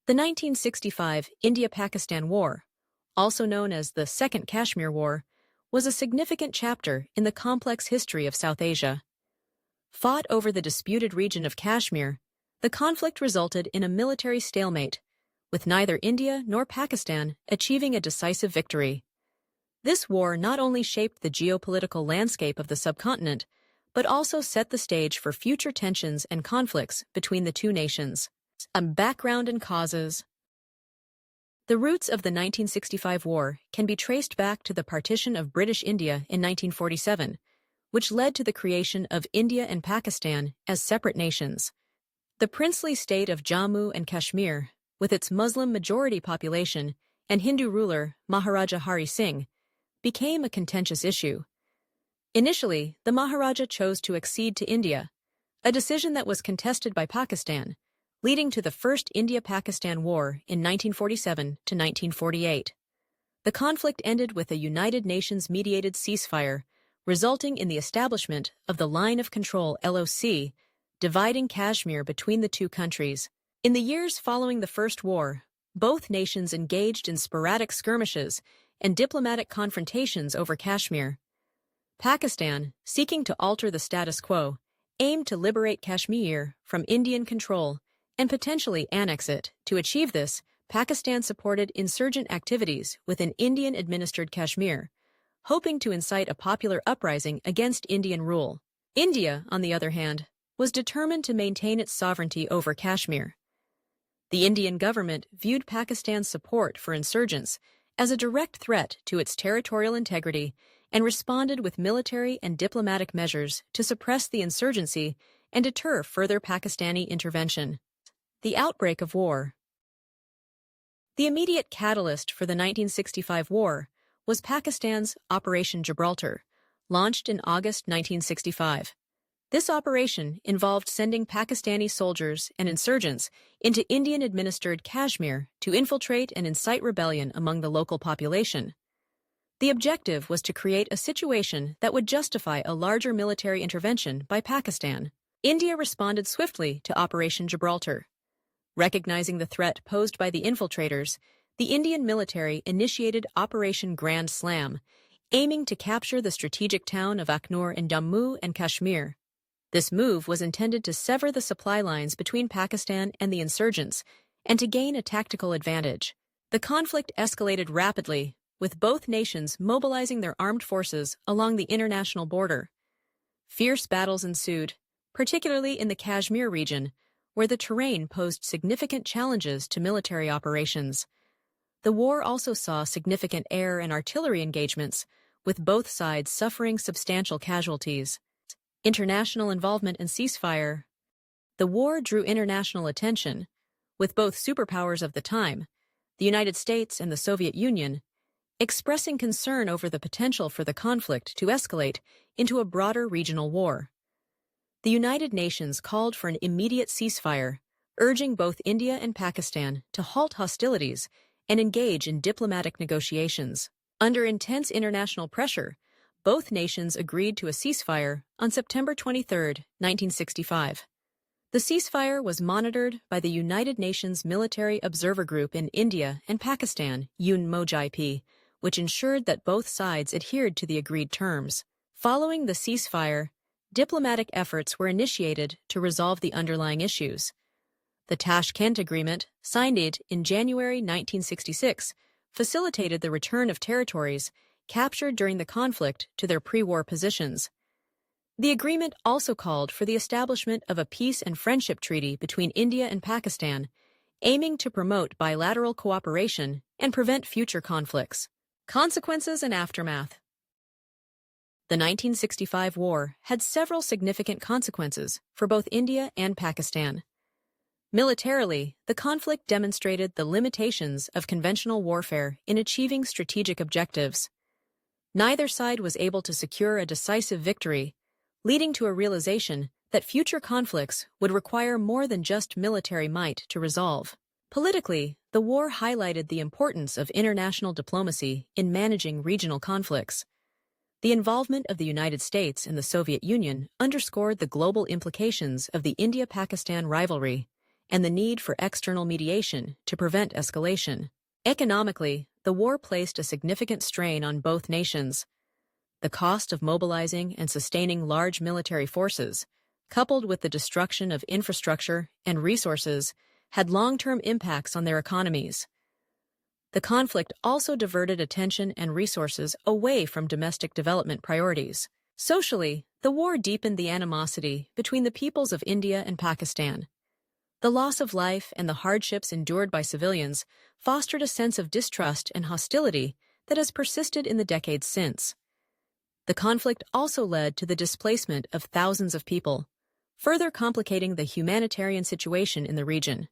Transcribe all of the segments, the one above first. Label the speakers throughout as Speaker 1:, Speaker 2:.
Speaker 1: The 1965 India-Pakistan War, also known as the Second Kashmir War, was a significant chapter in the complex history of South Asia. Fought over the disputed region of Kashmir, the conflict resulted in a military stalemate, with neither India nor Pakistan achieving a decisive victory. This war not only shaped the geopolitical landscape of the subcontinent, but also set the stage for future tensions and conflicts between the two nations. Background and causes. The roots of the 1965 war can be traced back to the partition of British India in 1947, which led to the creation of India and Pakistan as separate nations. The princely state of Jammu and Kashmir, with its Muslim-majority population and Hindu ruler Maharaja Hari Singh, became a contentious issue. Initially, the Maharaja chose to accede to India, a decision that was contested by Pakistan, leading to the First India-Pakistan War in 1947 to 1948. The conflict ended with a United Nations-mediated ceasefire, resulting in the establishment of the Line of Control (LOC), dividing Kashmir between the two countries. In the years following the First War, both nations engaged in sporadic skirmishes and diplomatic confrontations over Kashmir. Pakistan, seeking to alter the status quo, aimed to liberate Kashmir from Indian control and potentially annex it. To achieve this, Pakistan supported insurgent activities within Indian-administered Kashmir, hoping to incite a popular uprising against Indian rule. India, on the other hand, was determined to maintain its sovereignty over Kashmir. The Indian government viewed Pakistan's support for insurgents as a direct threat to its territorial integrity and responded with military and diplomatic measures to suppress the insurgency and deter further Pakistani intervention. The outbreak of war. The immediate catalyst for the 1965 war was Pakistan's Operation Gibraltar, launched in August 1965. This operation involved sending Pakistani soldiers and insurgents into Indian-administered Kashmir to infiltrate and incite rebellion among the local population. The objective was to create a situation that would justify a larger military intervention by Pakistan. India responded swiftly to Operation Gibraltar. Recognizing the threat posed by the infiltrators, the Indian military initiated Operation Grand Slam, aiming to capture the strategic town of Aknoor in Jammu and Kashmir. This move was intended to sever the supply lines between Pakistan and the insurgents and to gain a tactical advantage. The conflict escalated rapidly, with both nations mobilizing their armed forces along the international border. Fierce battles ensued, particularly in the Kashmir region, where the terrain posed significant challenges to military operations. The war also saw significant air and artillery engagements, with both sides suffering substantial casualties. International involvement and ceasefire. The war drew international attention, with both superpowers of the time, the United States and the Soviet Union, expressing concern over the potential for the conflict to escalate into a broader regional war. The United Nations called for an immediate ceasefire, urging both India and Pakistan to halt hostilities and engage in diplomatic negotiations. Under intense international pressure, both nations agreed to a ceasefire on September 23, 1965. The ceasefire was monitored by the United Nations Military Observer Group in India and Pakistan, UNMOJIP, which ensured that both sides adhered to the agreed terms. Following the ceasefire, diplomatic efforts were initiated to resolve the underlying issues. The Tashkent Agreement, signed in January 1966, facilitated the return of territories captured during the conflict to their pre-war positions. The agreement also called for the establishment of a peace and friendship treaty between India and Pakistan, aiming to promote bilateral cooperation and prevent future conflicts. Consequences and aftermath. The 1965 war had several significant consequences for both India and Pakistan. Militarily, the conflict demonstrated the limitations of conventional warfare in achieving strategic objectives. Neither side was able to secure a decisive victory, leading to a realization that future conflicts would require more than just military might to resolve. Politically, the war highlighted the importance of international diplomacy in managing regional conflicts. The involvement of the United States and the Soviet Union underscored the global implications of the India-Pakistan rivalry, and the need for external mediation to prevent escalation. Economically, the war placed a significant strain on both nations. The cost of mobilizing and sustaining large military forces, coupled with the destruction of infrastructure and resources, had long-term impacts on their economies. The conflict also diverted attention and resources away from domestic development priorities. Socially, the war deepened the animosity between the peoples of India and Pakistan. The loss of life and the hardships endured by civilians fostered a sense of distrust and hostility that has persisted in the decades since. The conflict also led to the displacement of thousands of people, further complicating the humanitarian situation in the region.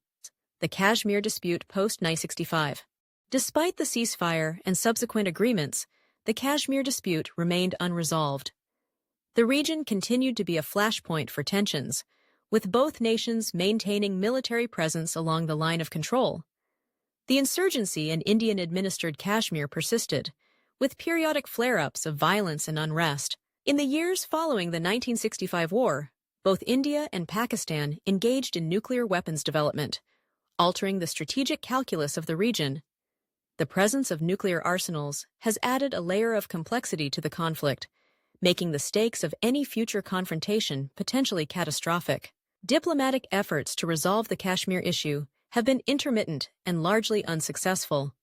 Speaker 1: The Kashmir dispute post-1965. Despite the ceasefire and subsequent agreements, the Kashmir dispute remained unresolved. The region continued to be a flashpoint for tensions, with both nations maintaining military presence along the line of control. The insurgency in Indian-administered Kashmir persisted, with periodic flare-ups of violence and unrest. In the years following the 1965 war, both India and Pakistan engaged in nuclear weapons development, altering the strategic calculus of the region. The presence of nuclear arsenals has added a layer of complexity to the conflict, making the stakes of any future confrontation potentially catastrophic. Diplomatic efforts to resolve the Kashmir issue have been intermittent and largely unsuccessful.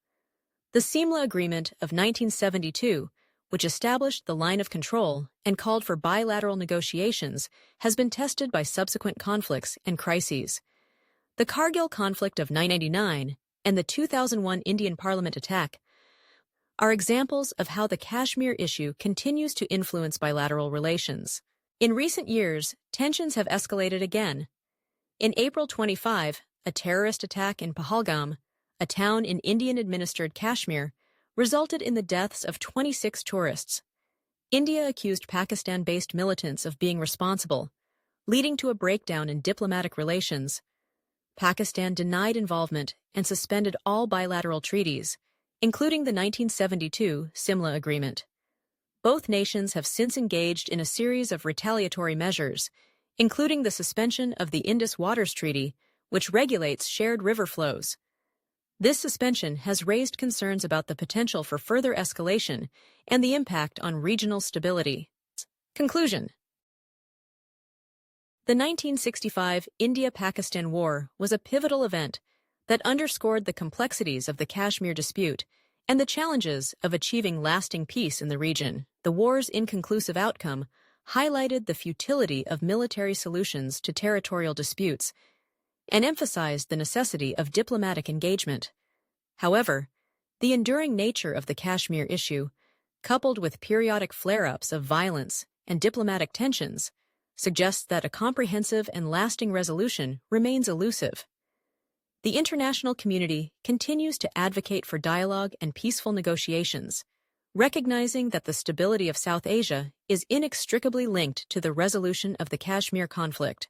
Speaker 1: The Simla Agreement of 1972, which established the line of control and called for bilateral negotiations, has been tested by subsequent conflicts and crises. The Kargil conflict of 1999 and the 2001 Indian Parliament attack are examples of how the Kashmir issue continues to influence bilateral relations. In recent years, tensions have escalated again. In April 25, a terrorist attack in Pahalgam, a town in Indian-administered Kashmir, resulted in the deaths of 26 tourists. India accused Pakistan-based militants of being responsible, leading to a breakdown in diplomatic relations. Pakistan denied involvement and suspended all bilateral treaties, including the 1972 Simla Agreement. Both nations have since engaged in a series of retaliatory measures, including the suspension of the Indus Waters Treaty, which regulates shared river flows. This suspension has raised concerns about the potential for further escalation and the impact on regional stability. Conclusion. The 1965 India-Pakistan War was a pivotal event that underscored the complexities of the Kashmir dispute and the challenges of achieving lasting peace in the region. The war's inconclusive outcome highlighted the futility of military solutions to territorial disputes and emphasized the necessity of diplomatic engagement. However, the enduring nature of the Kashmir issue, coupled with periodic flare-ups of violence and diplomatic tensions, suggests that a comprehensive and lasting resolution remains elusive. The international community continues to advocate for dialogue and peaceful negotiations, recognizing that the stability of South Asia is inextricably linked to the resolution of the Kashmir conflict.